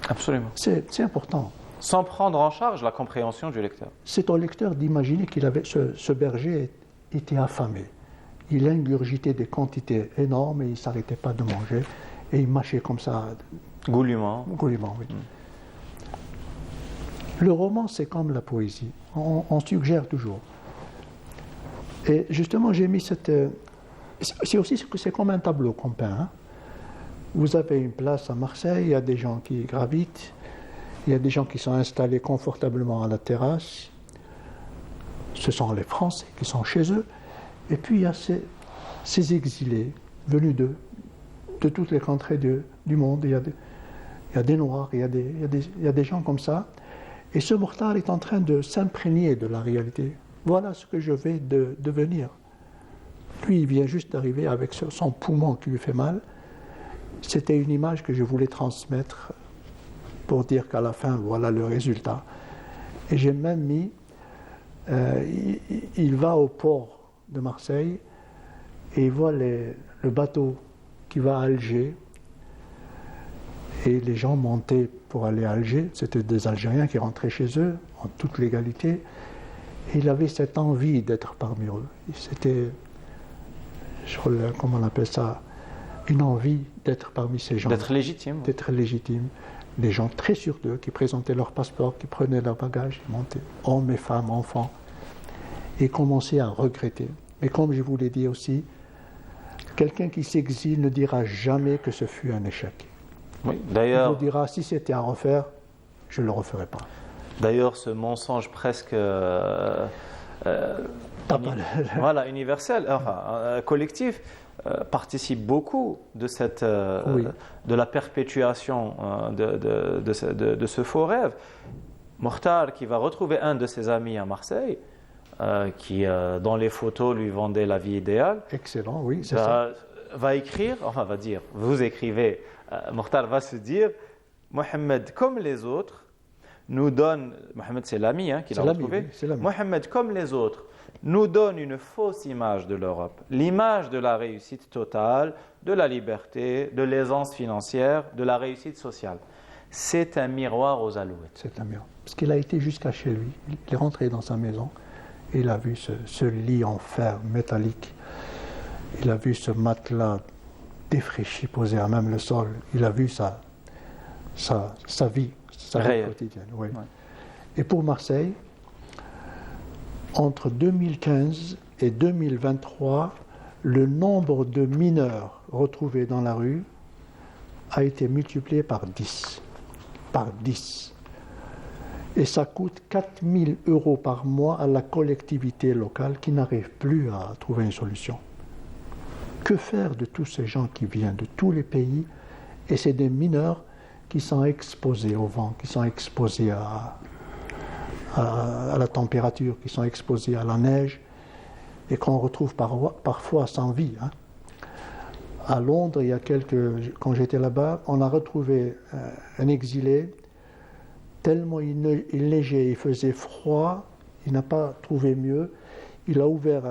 S1: Absolument.
S3: C'est important.
S1: Sans prendre en charge la compréhension du lecteur.
S3: C'est au lecteur d'imaginer qu'il avait ce berger était affamé. Il ingurgitait des quantités énormes et il ne s'arrêtait pas de manger. Et il mâchait comme ça.
S1: Goulûment.
S3: Goulûment, oui. Le roman, c'est comme la poésie. On suggère toujours. Et justement, j'ai mis cette... C'est aussi que c'est comme un tableau qu'on peint. Vous avez une place à Marseille, il y a des gens qui gravitent. Il y a des gens qui sont installés confortablement à la terrasse. Ce sont les Français qui sont chez eux. Et puis il y a ces exilés venus de toutes les contrées du monde. Il y a des Noirs, il y a des gens comme ça. Et ce Mokhtar est en train de s'imprégner de la réalité. Voilà ce que je vais devenir. Lui, il vient juste d'arriver avec son poumon qui lui fait mal. C'était une image que je voulais transmettre pour dire qu'à la fin, voilà le résultat. Et j'ai même mis, il va au port de Marseille et il voit le bateau qui va à Alger. Et les gens montaient pour aller à Alger. C'était des Algériens qui rentraient chez eux en toute légalité. Et il avait cette envie d'être parmi eux. C'était, comment on appelle ça, une envie d'être parmi ces gens.
S1: D'être légitime.
S3: D'être légitime. Des gens très sûrs d'eux, qui présentaient leur passeport, qui prenaient leur bagage, qui montaient, hommes et femmes, enfants, et commençaient à regretter. Mais comme je vous l'ai dit aussi, quelqu'un qui s'exile ne dira jamais que ce fut un échec.
S1: Oui, d'ailleurs,
S3: il vous dira, si c'était à refaire, je ne le referai pas.
S1: D'ailleurs, ce mensonge presque voilà, universel, enfin collectif, participe beaucoup de de la perpétuation de ce faux rêve. Mokhtar, qui va retrouver un de ses amis à Marseille, qui dans les photos lui vendait la vie idéale.
S3: Excellent, oui, c'est ça.
S1: Va écrire, enfin va dire, vous écrivez, Mokhtar va se dire, Mohamed comme les autres nous donne, Mohamed c'est l'ami qui l'a retrouvé,
S3: oui,
S1: Mohamed comme les autres nous donne une fausse image de l'Europe, l'image de la réussite totale, de la liberté, de l'aisance financière, de la réussite sociale. C'est un miroir aux alouettes.
S3: C'est un miroir. Parce qu'il a été jusqu'à chez lui, il est rentré dans sa maison et il a vu ce lit en fer métallique, il a vu ce matelas défraîchi posé à même le sol, il a vu sa vie quotidienne. Oui. Ouais. Et pour Marseille, entre 2015 et 2023, le nombre de mineurs retrouvés dans la rue a été multiplié par 10. Par 10. Et ça coûte 4 000 € par mois à la collectivité locale qui n'arrive plus à trouver une solution. Que faire de tous ces gens qui viennent de tous les pays? Et c'est des mineurs qui sont exposés au vent, qui sont exposés à la température, qui sont exposés à la neige et qu'on retrouve parfois sans vie. À Londres, quand j'étais là-bas, on a retrouvé un exilé tellement il neigeait, il faisait froid, il n'a pas trouvé mieux. Il a ouvert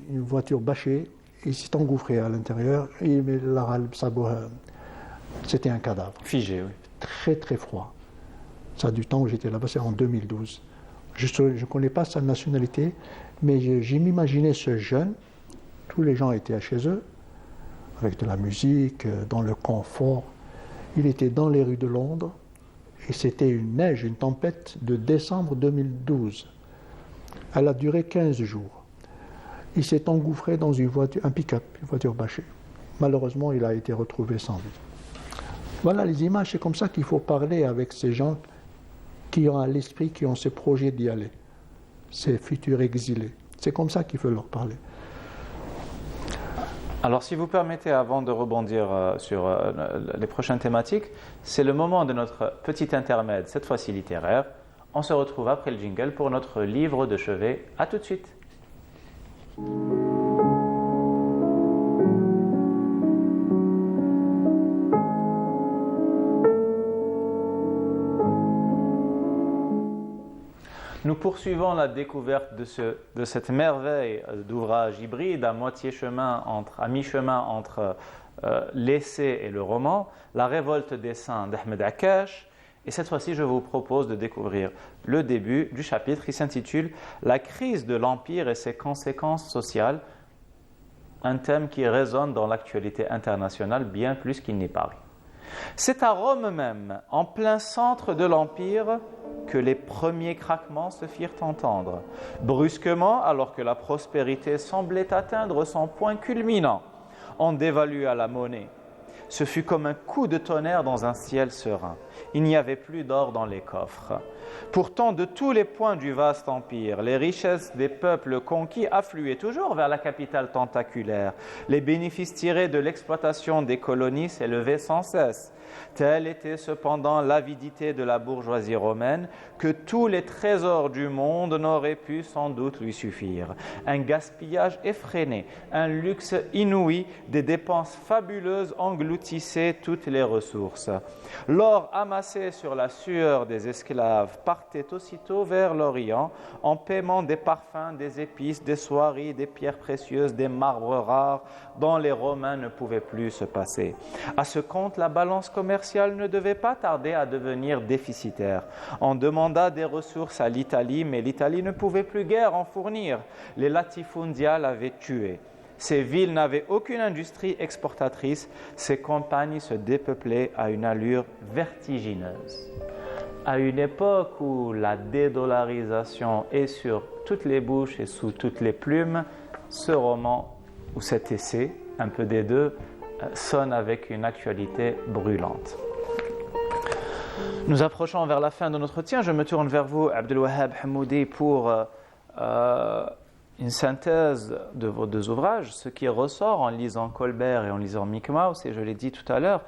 S3: une voiture bâchée, il s'est engouffré à l'intérieur et c'était un cadavre.
S1: Figé, oui.
S3: Très très froid. Ça a du temps où j'étais là-bas, c'est en 2012. Je ne connais pas sa nationalité, mais j'ai m'imaginais ce jeune, tous les gens étaient chez eux, avec de la musique, dans le confort. Il était dans les rues de Londres, et c'était une neige, une tempête de décembre 2012. Elle a duré 15 jours. Il s'est engouffré dans une voiture, un pick-up, une voiture bâchée. Malheureusement, il a été retrouvé sans vie. Voilà les images, c'est comme ça qu'il faut parler avec ces gens qui ont à l'esprit, qui ont ce projet d'y aller, ces futurs exilés. C'est comme ça qu'il faut leur parler.
S1: Alors, si vous permettez, avant de rebondir sur les prochaines thématiques, c'est le moment de notre petit intermède, cette fois-ci littéraire. On se retrouve après le jingle pour notre livre de chevet. À tout de suite. Nous poursuivons la découverte de cette merveille d'ouvrage hybride à mi-chemin entre l'essai et le roman, La révolte des saints d'Ahmed Akkash. Et cette fois-ci, je vous propose de découvrir le début du chapitre qui s'intitule « La crise de l'Empire et ses conséquences sociales », un thème qui résonne dans l'actualité internationale bien plus qu'il n'y paraît. C'est à Rome même, en plein centre de l'Empire, que les premiers craquements se firent entendre. Brusquement, alors que la prospérité semblait atteindre son point culminant, on dévalua la monnaie. Ce fut comme un coup de tonnerre dans un ciel serein. Il n'y avait plus d'or dans les coffres. Pourtant, de tous les points du vaste empire, les richesses des peuples conquis affluaient toujours vers la capitale tentaculaire. Les bénéfices tirés de l'exploitation des colonies s'élevaient sans cesse. Telle était cependant l'avidité de la bourgeoisie romaine que tous les trésors du monde n'auraient pu sans doute lui suffire. Un gaspillage effréné, un luxe inouï, des dépenses fabuleuses engloutissaient toutes les ressources. L'or amassé sur la sueur des esclaves partait aussitôt vers l'Orient en paiement des parfums, des épices, des soieries, des pierres précieuses, des marbres rares dont les Romains ne pouvaient plus se passer. À ce compte, la balance commerciale ne devait pas tarder à devenir déficitaire. On demanda des ressources à l'Italie, mais l'Italie ne pouvait plus guère en fournir. Les latifundia l'avaient tué. Ces villes n'avaient aucune industrie exportatrice. Ces campagnes se dépeuplaient à une allure vertigineuse. À une époque où la dédollarisation est sur toutes les bouches et sous toutes les plumes, ce roman ou cet essai, un peu des deux, sonne avec une actualité brûlante. Nous approchons vers la fin de notre entretien. Je me tourne vers vous, Abdelwahab Hamoudi, pour une synthèse de vos deux ouvrages. Ce qui ressort en lisant Colbert et en lisant Mickey Mouse, et je l'ai dit tout à l'heure,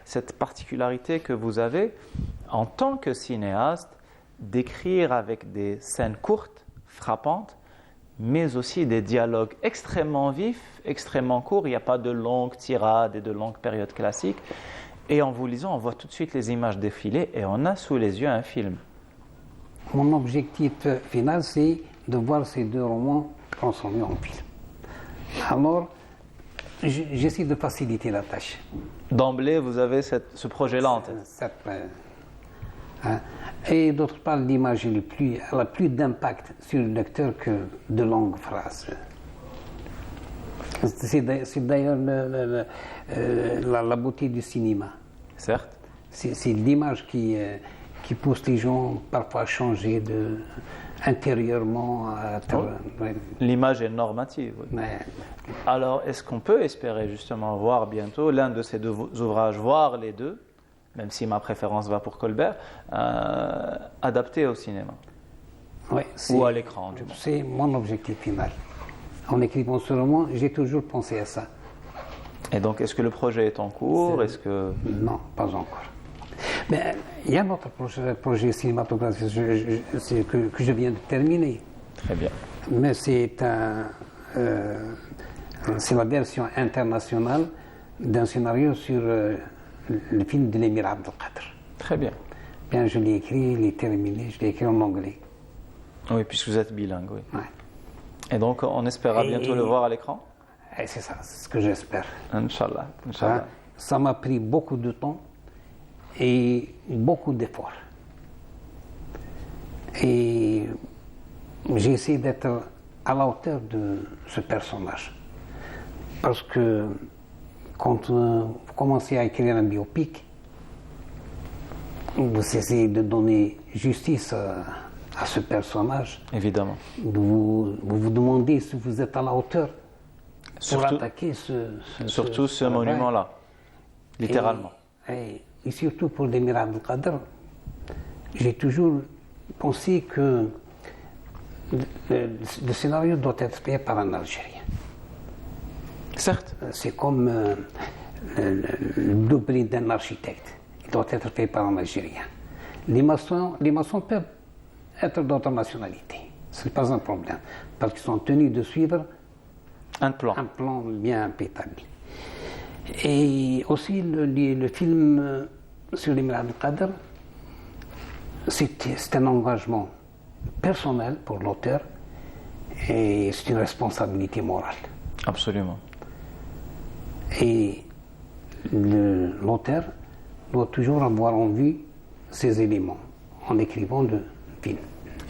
S1: cette particularité que vous avez en tant que cinéaste d'écrire avec des scènes courtes, frappantes, mais aussi des dialogues extrêmement vifs, extrêmement courts. Il n'y a pas de longues tirades et de longues périodes classiques. Et en vous lisant, on voit tout de suite les images défiler et on a sous les yeux un film.
S2: Mon objectif final, c'est de voir ces deux romans transformés en film. Alors, j'essaie de faciliter la tâche.
S1: D'emblée, vous avez ce projet-là en tête.
S2: Et d'autre part, l'image elle a plus d'impact sur le lecteur que de longues phrases. C'est d'ailleurs la beauté du cinéma.
S1: Certes.
S2: C'est l'image qui pousse les gens parfois à changer intérieurement.
S1: L'image est normative. Oui.
S2: Mais,
S1: alors, est-ce qu'on peut espérer justement voir bientôt l'un de ces deux ouvrages, voire les deux, même si ma préférence va pour Colbert, adapté au cinéma ou à l'écran du moins.
S2: C'est mon objectif final. En écrivant ce roman, j'ai toujours pensé à ça.
S1: Et donc, est-ce que le projet est en cours? Est-ce que...
S2: Non, pas encore. Mais il y a un autre projet cinématographique que je viens de terminer.
S1: Très bien.
S2: Mais c'est la version internationale d'un scénario sur le film de l'émir Abdelkader.
S1: Très bien.
S2: Bien, je l'ai écrit, il est terminé, je l'ai écrit en anglais.
S1: Oui, puisque vous êtes bilingue, oui.
S2: Ouais.
S1: Et donc, on espérera bientôt le voir à l'écran?
S2: Et c'est ça, c'est ce que j'espère.
S1: Inch'Allah. Inch'Allah.
S2: Ça m'a pris beaucoup de temps et beaucoup d'efforts. Et j'ai essayé d'être à la hauteur de ce personnage. Parce que quand vous commencez à écrire un biopic, vous essayez de donner justice à ce personnage.
S1: Évidemment.
S2: Vous vous demandez si vous êtes à la hauteur pour attaquer
S1: ce monument-là, littéralement.
S2: Et surtout pour l'émir Abdelkader, j'ai toujours pensé que le scénario doit être fait par un Algérien.
S1: Certes.
S2: C'est comme le blueprint d'un architecte. Il doit être fait par un Algérien. Les maçons peuvent être d'autres nationalités. Ce n'est pas un problème, parce qu'ils sont tenus de suivre
S1: un plan
S2: bien établi. Et aussi le film sur l'émir Abdelkader, c'est un engagement personnel pour l'auteur et c'est une responsabilité morale.
S1: Absolument.
S2: Et l'auteur doit toujours avoir en vue ces éléments en écrivant le film.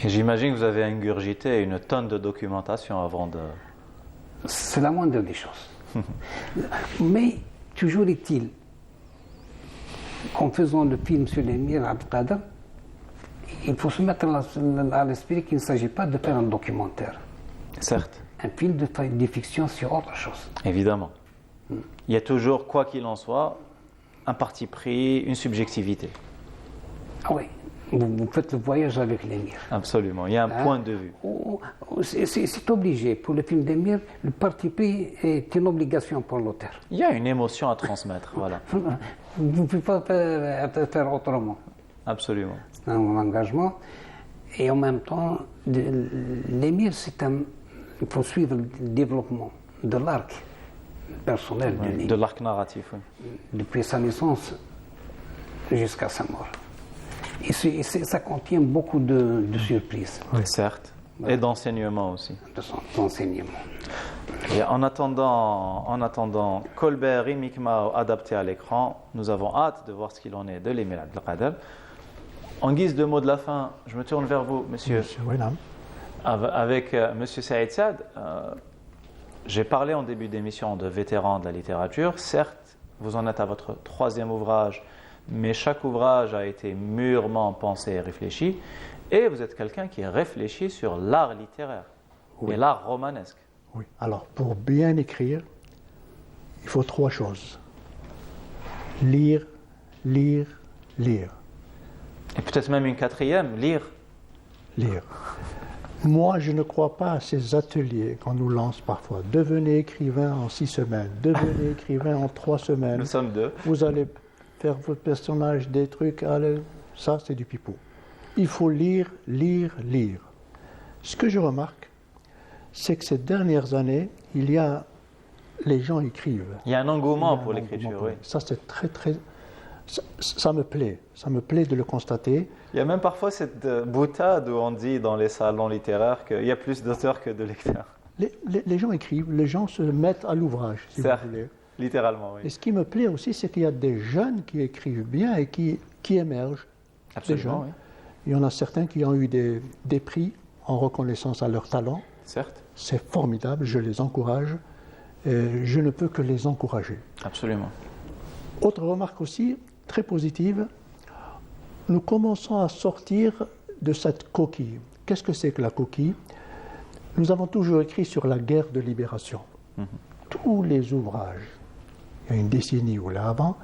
S1: Et j'imagine que vous avez ingurgité une tonne de documentation avant de...
S2: C'est la moindre des choses. Mais toujours est-il qu'en faisant le film sur l'émir Abdelkader, il faut se mettre à l'esprit qu'il ne s'agit pas de faire un documentaire.
S1: Certes.
S2: Un film de fiction, c'est autre chose.
S1: Évidemment. Il y a toujours, quoi qu'il en soit, un parti pris, une subjectivité.
S2: Ah oui, vous faites le voyage avec l'émir.
S1: Absolument, il y a un point de vue.
S2: C'est obligé. Pour le film d'émir, le parti pris est une obligation pour l'auteur.
S1: Il y a une émotion à transmettre, voilà.
S2: Vous ne pouvez pas faire autrement.
S1: Absolument.
S2: C'est un engagement. Et en même temps, l'émir, il faut suivre le développement de l'arc personnel de l'émir.
S1: De l'arc narratif, oui.
S2: Depuis sa naissance jusqu'à sa mort. Et ça contient beaucoup de surprises.
S1: Oui. Certes. Et d'enseignements aussi.
S2: D'enseignement.
S1: Et en attendant Colbert et Micmao adaptés à l'écran, nous avons hâte de voir ce qu'il en est de l'Émir Abdelkader. En guise de mot de la fin, je me tourne vers vous, monsieur. Avec monsieur Saïd Saad, j'ai parlé en début d'émission de vétérans de la littérature. Certes, vous en êtes à votre 3e ouvrage, mais chaque ouvrage a été mûrement pensé et réfléchi. Et vous êtes quelqu'un qui réfléchit sur l'art littéraire et l'art romanesque.
S3: Oui. Alors, pour bien écrire, il faut 3 choses. Lire, lire, lire.
S1: Et peut-être même une 4e, lire.
S3: Lire. Moi, je ne crois pas à ces ateliers qu'on nous lance parfois. Devenez écrivain en 6 semaines, devenez écrivain en 3 semaines.
S1: Nous sommes 2.
S3: Vous allez faire votre personnage des trucs. Ça, c'est du pipeau. Il faut lire, lire, lire. Ce que je remarque, c'est que ces dernières années, les gens écrivent.
S1: Il y a un engouement pour l'écriture, oui.
S3: Ça, c'est très, très... Ça me plaît. Ça me plaît de le constater.
S1: Il y a même parfois cette boutade où on dit dans les salons littéraires qu'il y a plus d'auteurs que de lecteurs.
S3: Les gens écrivent, les gens se mettent à l'ouvrage, si
S1: Certes,
S3: vous voulez.
S1: Littéralement, oui.
S3: Et ce qui me plaît aussi, c'est qu'il y a des jeunes qui écrivent bien et qui émergent.
S1: Absolument, oui.
S3: Il y en a certains qui ont eu des prix en reconnaissance à leur talent.
S1: Certes.
S3: C'est formidable, je les encourage. Et je ne peux que les encourager.
S1: Absolument.
S3: Autre remarque aussi, très positive, nous commençons à sortir de cette coquille. Qu'est-ce que c'est que la coquille? Nous avons toujours écrit sur la guerre de libération. Tous les ouvrages, il y a une décennie ou là avant,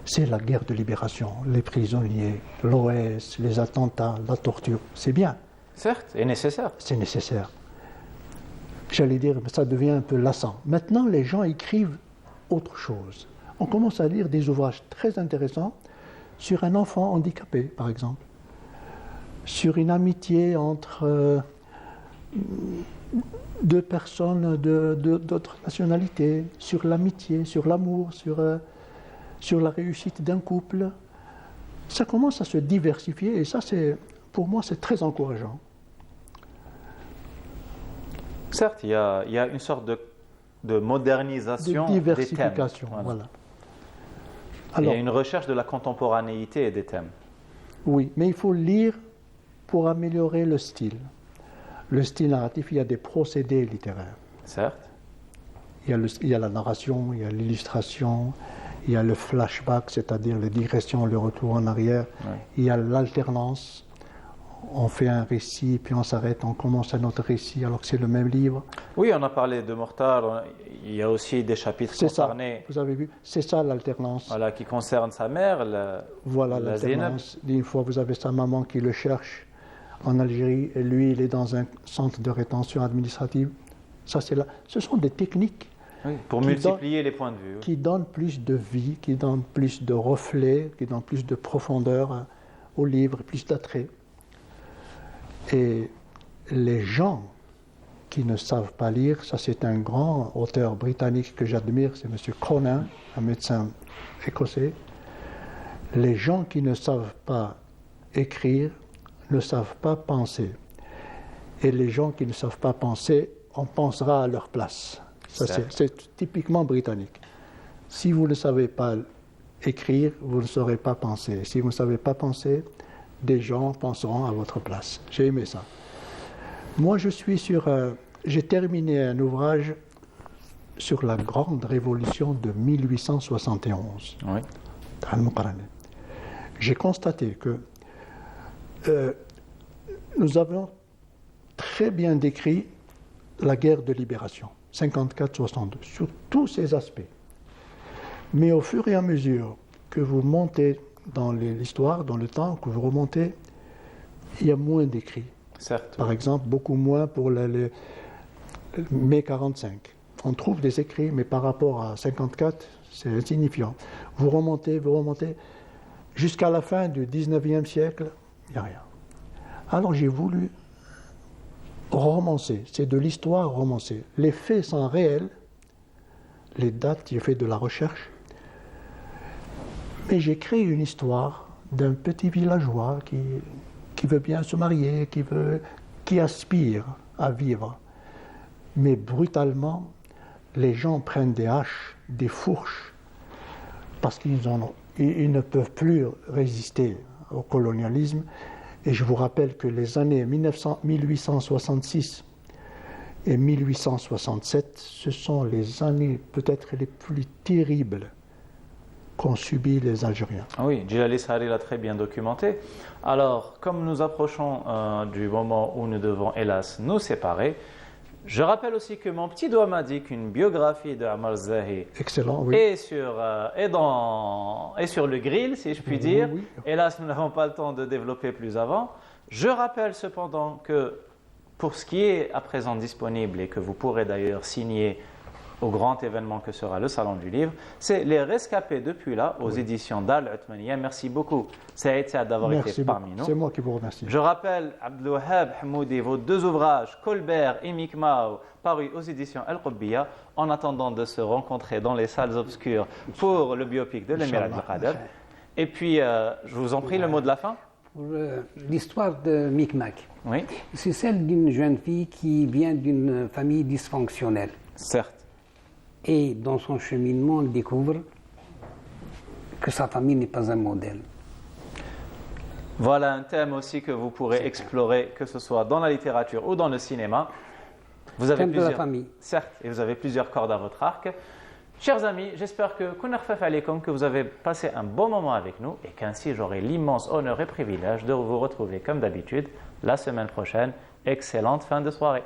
S3: c'est la guerre de libération, les prisonniers, l'OS, les attentats, la torture. C'est bien.
S1: Certes, et nécessaire.
S3: C'est nécessaire. J'allais dire, ça devient un peu lassant. Maintenant, les gens écrivent autre chose. On commence à lire des ouvrages très intéressants sur un enfant handicapé, par exemple, sur une amitié entre 2 personnes d'autres nationalités, sur l'amitié, sur l'amour, sur la réussite d'un couple. Ça commence à se diversifier et ça, pour moi, c'est très encourageant.
S1: Certes, il y a une sorte de modernisation
S3: de diversification,
S1: des thèmes.
S3: Voilà.
S1: Alors, il y a une recherche de la contemporanéité et des thèmes.
S3: Oui, mais il faut lire pour améliorer le style. Le style narratif, il y a des procédés littéraires.
S1: Certes.
S3: Il y a la narration, il y a l'illustration, il y a le flashback, c'est-à-dire les digressions, le retour en arrière.
S1: Oui.
S3: Il y a l'alternance. On fait un récit, puis on s'arrête, on commence un autre récit, alors que c'est le même livre.
S1: Oui, on a parlé de Mortar. Il y a aussi des chapitres concernés.
S3: Ça, vous avez vu, c'est ça l'alternance.
S1: Voilà, qui concerne sa mère,
S3: voilà l'alternance. Une fois, vous avez sa maman qui le cherche en Algérie, et lui, il est dans un centre de rétention administrative. Ça, c'est là. Ce sont des techniques
S1: pour multiplier les points de vue.
S3: Qui donnent plus de vie, qui donnent plus de reflets, qui donnent plus de profondeur au livre, plus d'attrait. Et les gens qui ne savent pas lire, ça c'est un grand auteur britannique que j'admire, c'est M. Cronin, un médecin écossais. Les gens qui ne savent pas écrire ne savent pas penser. Et les gens qui ne savent pas penser, on pensera à leur place. Ça, c'est typiquement britannique. Si vous ne savez pas écrire, vous ne saurez pas penser. Si vous ne savez pas penser, des gens penseront à votre place. J'ai aimé ça. Moi, j'ai terminé un ouvrage sur la grande révolution de 1871.
S1: Oui.
S3: J'ai constaté que nous avons très bien décrit la guerre de libération, 54-62, sur tous ses aspects. Mais au fur et à mesure que vous montez dans l'histoire, dans le temps, que vous remontez, il y a moins d'écrits.
S1: Certes.
S3: Par exemple, beaucoup moins pour mai 45. On trouve des écrits, mais par rapport à 54, c'est insignifiant. Vous remontez, jusqu'à la fin du 19e siècle, il n'y a rien. Alors j'ai voulu romancer, c'est de l'histoire romancée. Les faits sont réels, les dates, j'ai fait de la recherche, mais j'ai créé une histoire d'un petit villageois qui veut bien se marier, qui aspire à vivre. Mais brutalement, les gens prennent des haches, des fourches, parce qu'ils ne peuvent plus résister au colonialisme. Et je vous rappelle que les années 1866 et 1867, ce sont les années peut-être les plus terribles qu'ont subi les Algériens.
S1: Oui, Djilali Sahari l'a très bien documenté. Alors, comme nous approchons du moment où nous devons, hélas, nous séparer, je rappelle aussi que mon petit doigt m'a dit qu'une biographie de Ammar Zahi
S3: Excellent, oui.
S1: est sur le grill, si je puis dire.
S3: Oui.
S1: Hélas, nous n'avons pas le temps de développer plus avant. Je rappelle cependant que pour ce qui est à présent disponible et que vous pourrez d'ailleurs signer au grand événement que sera le Salon du Livre, c'est Les Rescapés depuis là aux éditions d'Al-Uthmaniyya. Merci beaucoup, Saïd Saad, d'avoir été parmi nous.
S3: C'est moi qui vous remercie.
S1: Je rappelle, Abdelwahab Hamoudi, vos deux ouvrages, Colbert et Micmac, parus aux éditions Al-Qubbiya, en attendant de se rencontrer dans les salles obscures pour le biopic de l'Émir Abdelkader. Et puis, je vous en prie, le mot de la fin.
S2: Pour l'histoire de Micmac,
S1: Oui,
S2: c'est celle d'une jeune fille qui vient d'une famille dysfonctionnelle.
S1: certes.
S2: Et dans son cheminement, elle découvre que sa famille n'est pas un modèle.
S1: Voilà un thème aussi que vous pourrez explorer, que ce soit dans la littérature ou dans le cinéma. Vous avez
S2: Thème de la famille.
S1: Certes, et vous avez plusieurs cordes à votre arc. Chers amis, j'espère que vous avez passé un bon moment avec nous et qu'ainsi j'aurai l'immense honneur et privilège de vous retrouver comme d'habitude la semaine prochaine. Excellente fin de soirée.